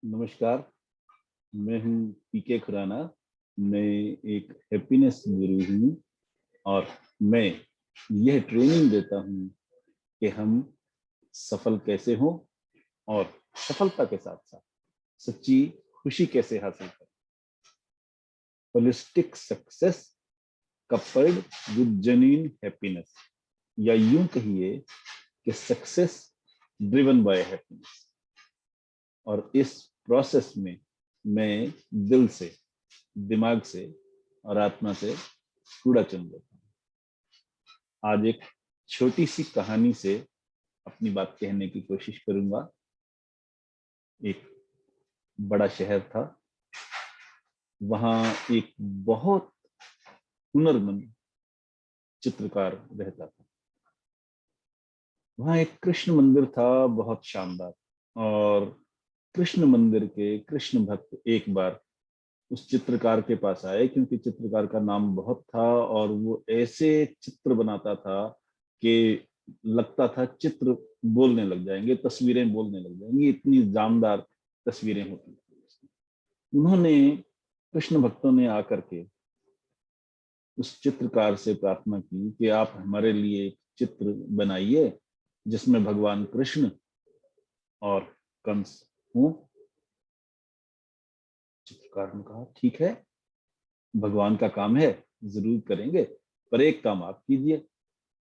नमस्कार। मैं हूँ पीके खुराना। मैं एक हैप्पीनेस गुरु हूँ और मैं यह ट्रेनिंग देता हूँ कि हम सफल कैसे हों और सफलता के साथ साथ सच्ची खुशी कैसे हासिल करें। Holistic success coupled with genuine happiness, या यूं कहिए कि सक्सेस ड्रिवन बाय हैप्पीनेस। और इस प्रोसेस में मैं दिल से, दिमाग से और आत्मा से कूड़ा चुन लेता हूँ। आज एक छोटी सी कहानी से अपनी बात कहने की कोशिश करूंगा। एक बड़ा शहर था, वहां एक बहुत हुनरमंद चित्रकार रहता था। वहां एक कृष्ण मंदिर था, बहुत शानदार। और कृष्ण मंदिर के कृष्ण भक्त एक बार उस चित्रकार के पास आए, क्योंकि चित्रकार का नाम बहुत था और वो ऐसे चित्र बनाता था कि लगता था चित्र बोलने लग जाएंगे, तस्वीरें बोलने लग जाएंगी, इतनी जानदार तस्वीरें होती थी। उन्होंने, कृष्ण भक्तों ने आकर के उस चित्रकार से प्रार्थना की कि आप हमारे लिए एक चित्र बनाइए जिसमें भगवान कृष्ण और कंस हों। चित्रकार ने कहा ठीक है, भगवान का काम है, जरूर करेंगे, पर एक काम आप कीजिए।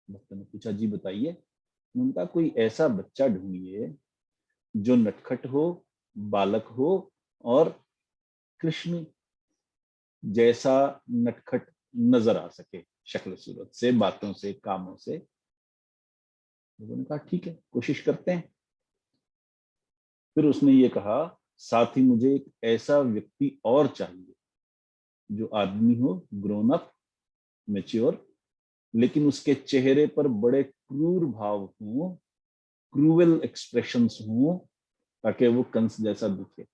भक्त ने पूछा जी बताइए। उनका कोई ऐसा बच्चा ढूंढिए जो नटखट हो, बालक हो और कृष्ण जैसा नटखट नजर आ सके, शक्ल सूरत से, बातों से, कामों से। लोगों ने कहा ठीक है, कोशिश करते हैं। फिर उसने ये कहा, साथ ही मुझे एक ऐसा व्यक्ति और चाहिए जो आदमी हो, ग्रोन अप, मेच्योर, लेकिन उसके चेहरे पर बड़े क्रूर भाव हों, क्रूवल एक्सप्रेशंस हों, ताकि वो कंस जैसा दिखे।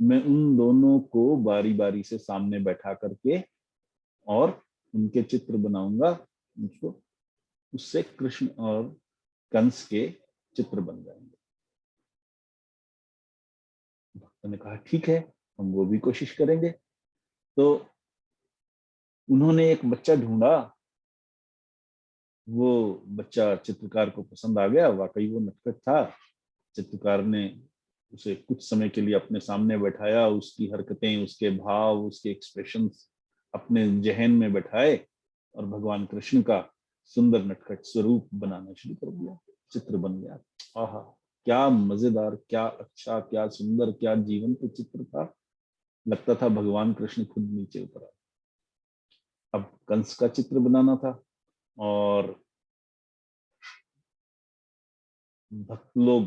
मैं उन दोनों को बारी बारी से सामने बैठा करके और उनके चित्र बनाऊंगा। मुझको उससे कृष्ण और कंस के चित्र बन जाएंगे। भक्त ने कहा ठीक है, हम वो भी कोशिश करेंगे। तो उन्होंने एक बच्चा ढूंढा। वो बच्चा चित्रकार को पसंद आ गया, वाकई वो नटखट था। चित्रकार ने उसे कुछ समय के लिए अपने सामने बैठाया, उसकी हरकतें, उसके भाव, उसके एक्सप्रेशंस अपने जहन में बैठाए और भगवान कृष्ण का सुंदर नटखट स्वरूप बनाना शुरू कर दिया। चित्र बन गया। आहा, क्या मजेदार, क्या अच्छा, क्या सुंदर, क्या जीवंत चित्र था। लगता था भगवान कृष्ण खुद नीचे उतरा। अब कंस का चित्र बनाना था और भक्त लोग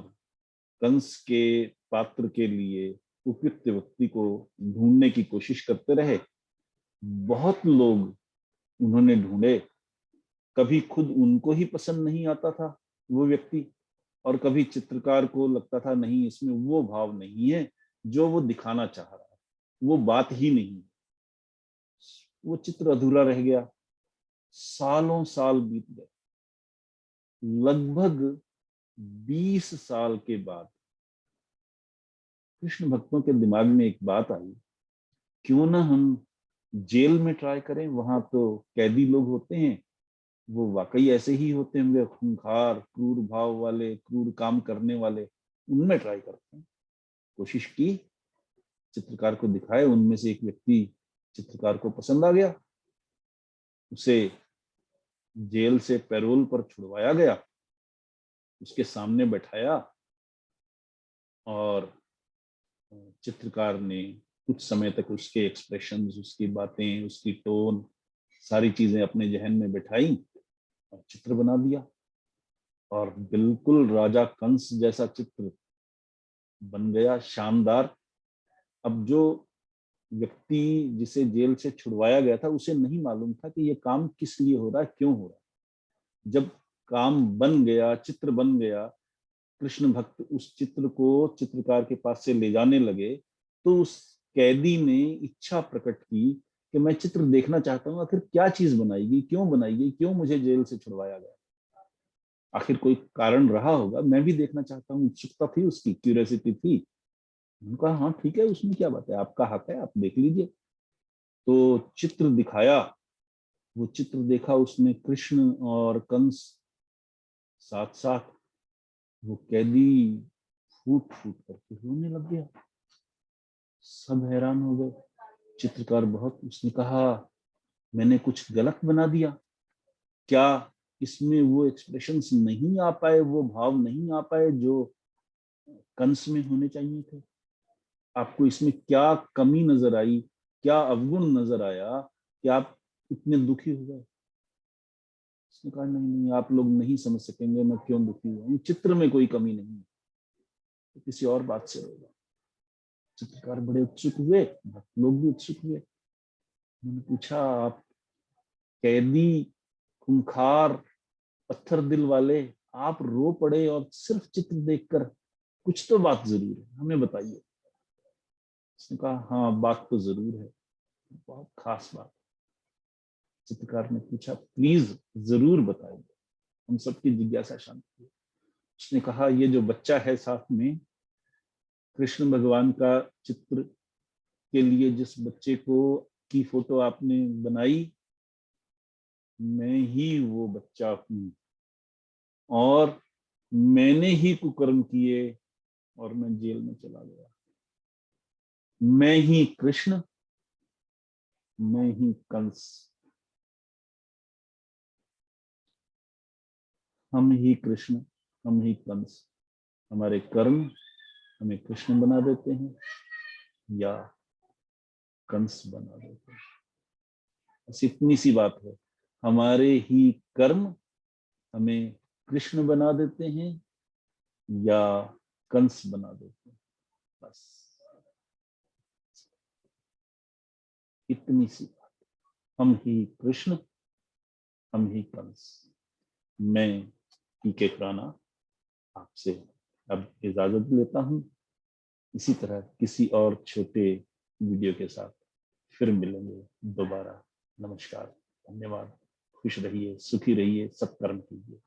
कंस के पात्र के लिए उपयुक्त व्यक्ति को ढूंढने की कोशिश करते रहे। बहुत लोग उन्होंने ढूंढे। कभी खुद उनको ही पसंद नहीं आता था वो व्यक्ति, और कभी चित्रकार को लगता था नहीं, इसमें वो भाव नहीं है जो वो दिखाना चाह रहा है, वो बात ही नहीं। वो चित्र अधूरा रह गया। सालों साल बीत गए। लगभग 20 साल के बाद कृष्ण भक्तों के दिमाग में एक बात आई, क्यों ना हम जेल में ट्राई करें। वहां तो कैदी लोग होते हैं, वो वाकई ऐसे ही होते होंगे, खूंखार, क्रूर भाव वाले, क्रूर काम करने वाले। उनमें ट्राई करते हैं। कोशिश की, चित्रकार को दिखाए, उनमें से एक व्यक्ति चित्रकार को पसंद आ गया। उसे जेल से पैरोल पर छुड़वाया गया, उसके सामने बैठाया और चित्रकार ने कुछ समय तक उसके एक्सप्रेशंस, उसकी बातें, उसकी टोन, सारी चीजें अपने जहन में बैठाई और चित्र बना दिया। और बिल्कुल राजा कंस जैसा चित्र बन गया, शानदार। अब जो व्यक्ति जिसे जेल से छुड़वाया गया था, उसे नहीं मालूम था कि ये काम किस लिए हो रहा है, क्यों हो रहा है। जब काम बन गया, चित्र बन गया, कृष्ण भक्त उस चित्र को चित्रकार के पास से ले जाने लगे, तो उस कैदी ने इच्छा प्रकट की कि मैं चित्र देखना चाहता हूँ, आखिर क्या चीज बनाई गई, क्यों बनाई गई, क्यों मुझे जेल से छुड़वाया गया। आखिर कोई कारण रहा होगा, मैं भी देखना चाहता हूँ। उत्सुकता थी, उसकी क्यूरियोसिटी थी। उनका हाँ ठीक है, उसमें क्या बात है, आपका हक है, आप देख लीजिए। तो चित्र दिखाया, वो चित्र देखा उसने, कृष्ण और कंस साथ साथ। वो कैदी फूट फूट करके रोने लग गया। सब हैरान हो गए। चित्रकार बहुत, उसने कहा मैंने कुछ गलत बना दिया क्या? इसमें वो एक्सप्रेशंस नहीं आ पाए, वो भाव नहीं आ पाए जो कंस में होने चाहिए थे? आपको इसमें क्या कमी नजर आई, क्या अवगुण नजर आया कि आप इतने दुखी हो गए? उसने कहा नहीं नहीं, आप लोग नहीं समझ सकेंगे मैं क्यों दुखी हुआ हूँ, चित्र में कोई कमी नहीं है, तो किसी और बात से होगा। चित्रकार बड़े उत्सुक हुए, लोग भी उत्सुक हुए। मैंने पूछा, आप कैदी, खूंखार, पत्थर दिल वाले, आप रो पड़े और सिर्फ चित्र देखकर, कुछ तो बात जरूर है, हमें बताइए। उसने कहा हाँ बात तो जरूर है, बहुत खास बात। चित्रकार ने पूछा प्लीज जरूर बताइए, हम सबकी जिज्ञासा शांत हुई। उसने कहा ये जो बच्चा है साथ में, कृष्ण भगवान का चित्र के लिए जिस बच्चे को की फोटो आपने बनाई, मैं ही वो बच्चा हूं, और मैंने ही कुकर्म किए और मैं जेल में चला गया। मैं ही कृष्ण, मैं ही कंस, हम ही कृष्ण, हम ही कंस। हमारे कर्म हमें कृष्ण बना देते हैं या कंस बना देते हैं। बस इतनी सी बात है, हमारे ही कर्म हमें कृष्ण बना देते हैं या कंस बना देते हैं। बस इतनी सी बात। हम ही कृष्ण, हम ही कंस। मैं पीके खुराना आपसे अब इजाजत लेता हूं। इसी तरह किसी और छोटे वीडियो के साथ फिर मिलेंगे दोबारा। नमस्कार, धन्यवाद। खुश रहिए, सुखी रहिए, सत्कर्म कीजिए।